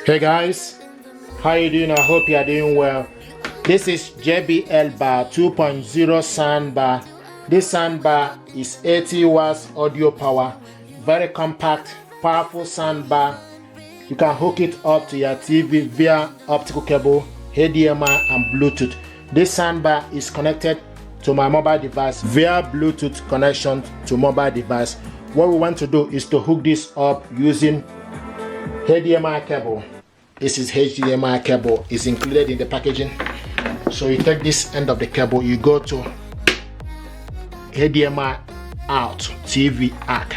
Hey guys, how you doing? I hope you are doing well. This is JBL Bar 2.0 soundbar. This soundbar is 80 watts audio power, very compact, powerful soundbar. You can hook it up to your TV via optical cable, HDMI and Bluetooth. This soundbar is connected to my mobile device via Bluetooth connection to mobile device. What we want to do is to hook this up using HDMI cable. This is HDMI cable, is included in the packaging. So you take this end of the cable, you go to HDMI out TV ARC.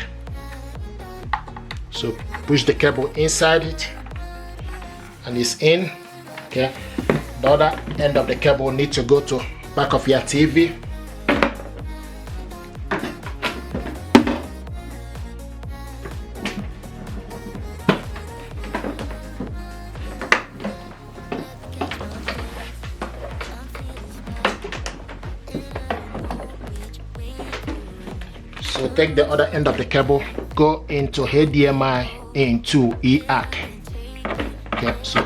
So push the cable inside it and it's in. Okay, the other end of the cable need to go to back of your TV. So take the other end of the cable, go into HDMI into ARC. Okay, so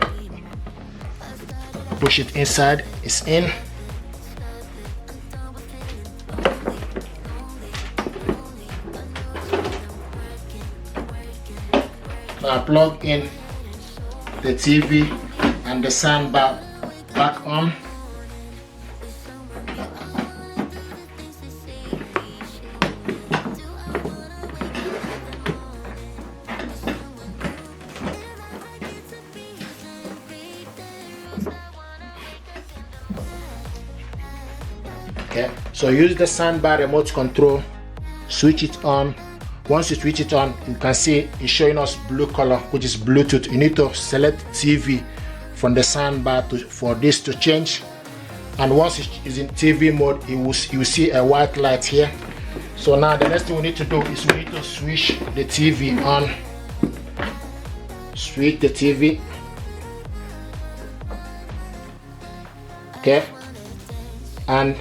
push it inside, it's in. Now plug in the TV and the soundbar back on. Okay, so use the soundbar remote control, switch it on. Once you switch it on, you can see it's showing us blue color, which is Bluetooth. You need to select TV from the soundbar for this to change. And once it is in TV mode, you will see a white light here. So now the next thing we need to do is we need to switch the TV on. Switch the TV. Okay, and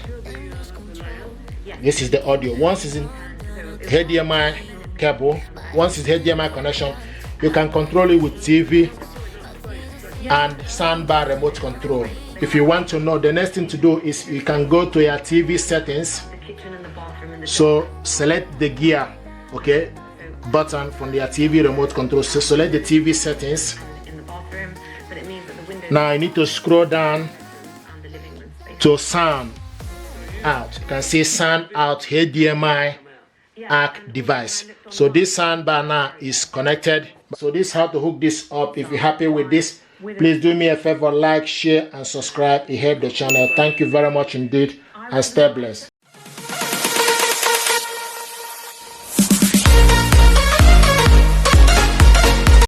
this is the audio. Once it's in HDMI cable, once it's HDMI connection, you can control it with TV and soundbar remote control. If you want to know, the next thing to do is you can go to your TV settings. So select the gear, okay, button from your TV remote control. So select the TV settings. Now you need to scroll down to sound out. You can see sound out HDMI ARC device. So this soundbar now is connected. So this is how to hook this up. If you're happy with this, please do me a favor, like, share and subscribe. It helps the channel. Thank you very much indeed and stay blessed.